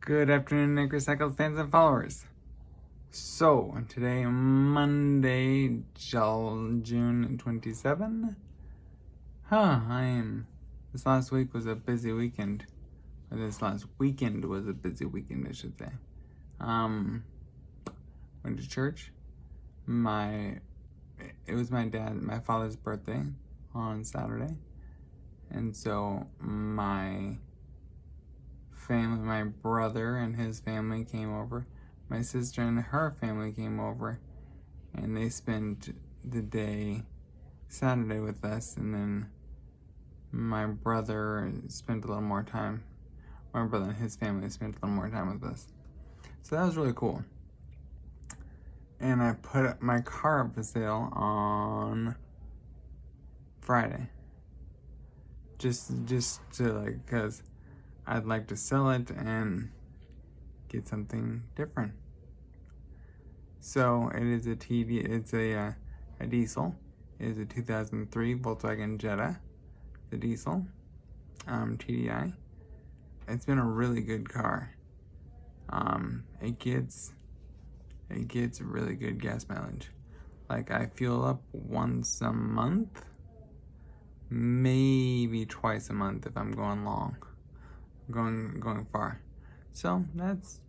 Good afternoon, Recycled fans and followers. So, today, Monday, June 27. This last week was a busy weekend. Or this last weekend was a busy weekend, I should say. Went to church. It was my father's birthday on Saturday. And so, my brother and his family came over. My sister and her family came over, and they spent the day Saturday with us, and then my brother spent a little more time. My brother and his family spent a little more time with us. So that was really cool. And I put my car up for sale on Friday. Just to because I'd like to sell it and get something different. So it is a diesel. It is a 2003 Volkswagen Jetta, the diesel, TDI. It's been a really good car. It gets really good gas mileage. Like, I fuel up once a month, maybe twice a month if I'm going long, going far. So that's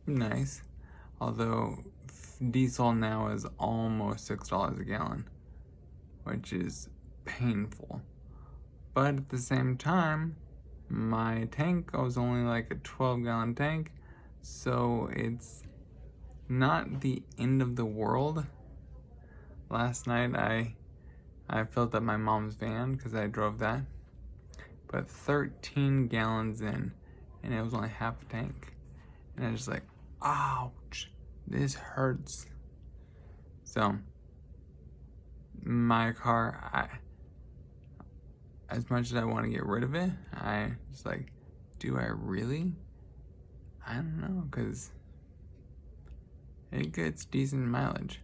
nice. Although diesel now is almost $6 a gallon, which is painful. But at the same time, my tank was only like a 12-gallon tank, so it's not the end of the world. Last night I filled up my mom's van because I drove that, but 13 gallons in, and it was only half a tank. And I was just like, ouch, this hurts. So, my car, as much as I want to get rid of it, I just like, do I really? I don't know, because it gets decent mileage.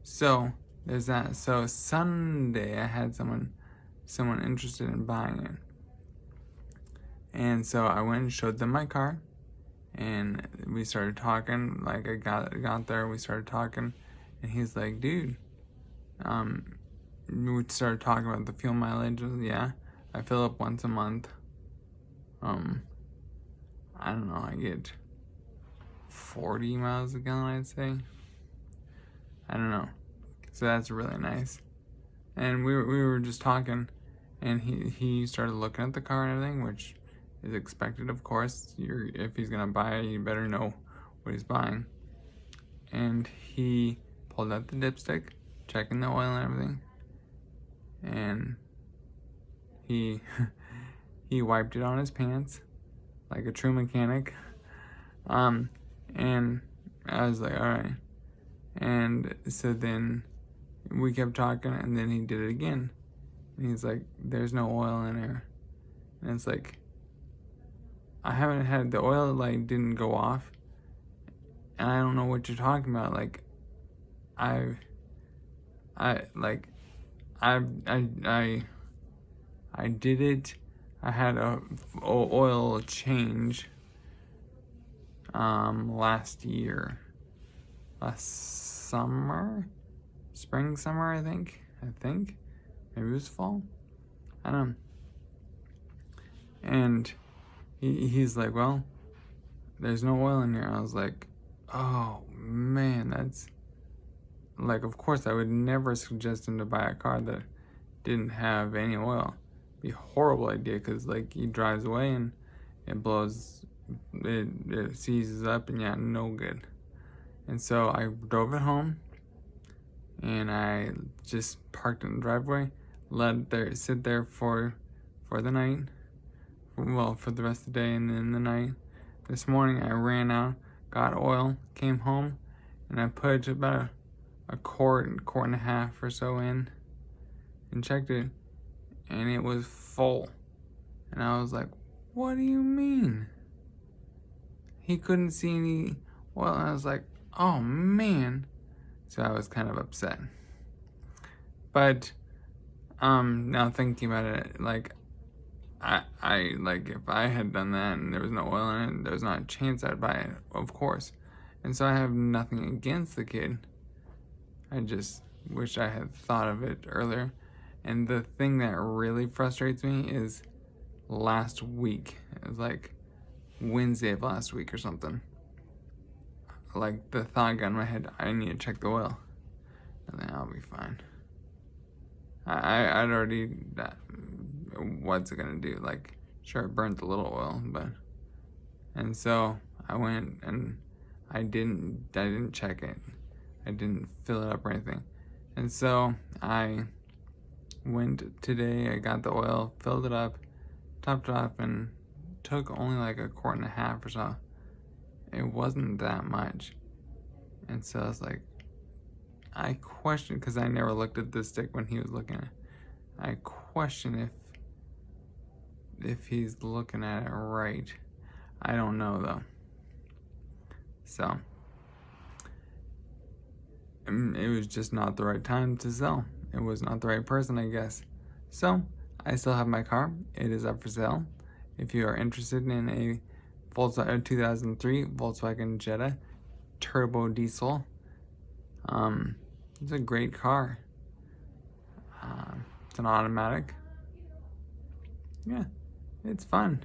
So, there's that. So, Sunday, I had someone interested in buying it. And so I went and showed them my car, and we started talking. Like, I got there, we started talking, and he's like, dude, we started talking about the fuel mileage. Yeah, I fill up once a month. I don't know, I get 40 miles a gallon, I'd say. I don't know. So that's really nice. And we were just talking, and he started looking at the car and everything, which is expected, of course. If he's gonna buy it, you better know what he's buying. And he pulled out the dipstick, checking the oil and everything, and he he wiped it on his pants like a true mechanic. And I was like, all right. And so then we kept talking, and then he did it again, and he's like, there's no oil in here. And it's like, I haven't had the oil, like, didn't go off, and I don't know what you're talking about. Like, I did it. I had a oil change last summer, I think maybe it was fall, I don't know. And he's like, well, there's no oil in here. I was like, oh man, that's like, of course I would never suggest him to buy a car that didn't have any oil. It'd be a horrible idea, because like, he drives away and it blows, it seizes up, and yeah, no good. And so I drove it home, and I just parked in the driveway, let it sit there for the night, well, for the rest of the day and then the night. This morning I ran out, got oil, came home, and I put about a quart and a half or so in, and checked it, and it was full. And I was like, what do you mean? He couldn't see any oil, and I was like, oh man. So I was kind of upset. But now thinking about it, like, I like, if I had done that and there was no oil in it, there's not a chance I'd buy it, of course. And so I have nothing against the kid. I just wish I had thought of it earlier. And the thing that really frustrates me is last week. It was like Wednesday of last week or something. Like, the thought got in my head, I need to check the oil. And then I'll be fine. I'd already, what's it gonna do? Like, sure, it burnt a little oil, but, and so I went and I didn't check it. I didn't fill it up or anything. And so I went today, I got the oil, filled it up, topped it off, and took only like a quart and a half or so. It wasn't that much. And so I was like, I questioned, because I never looked at the stick when he was looking at it. I question if he's looking at it right. I don't know though. So it was just not the right time to sell. It was not the right person, I guess. So I still have my car. It is up for sale. If you are interested in a 2003 Volkswagen Jetta turbo diesel, it's a great car. It's an automatic. Yeah, it's fun.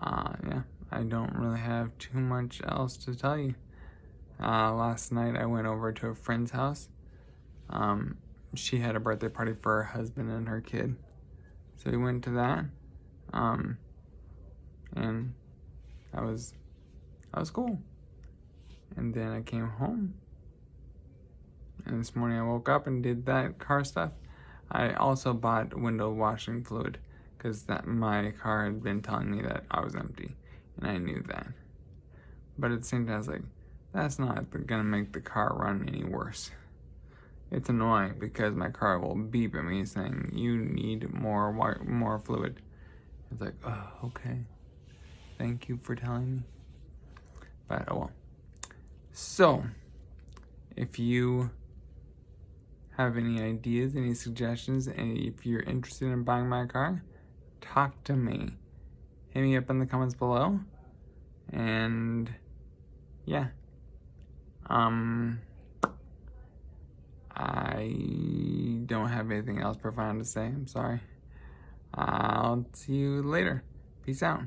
Yeah, I don't really have too much else to tell you. Last night I went over to a friend's house. She had a birthday party for her husband and her kid. So we went to that. And that was cool. And then I came home. And this morning I woke up and did that car stuff. I also bought window washing fluid because my car had been telling me that I was empty, and I knew that. But at the same time, I was like, that's not gonna make the car run any worse. It's annoying because my car will beep at me saying, you need more fluid. It's like, oh, okay. Thank you for telling me. But oh well. So, if you have any ideas, any suggestions, and if you're interested in buying my car, talk to me. Hit me up in the comments below. And yeah. I don't have anything else profound to say. I'm sorry. I'll see you later. Peace out.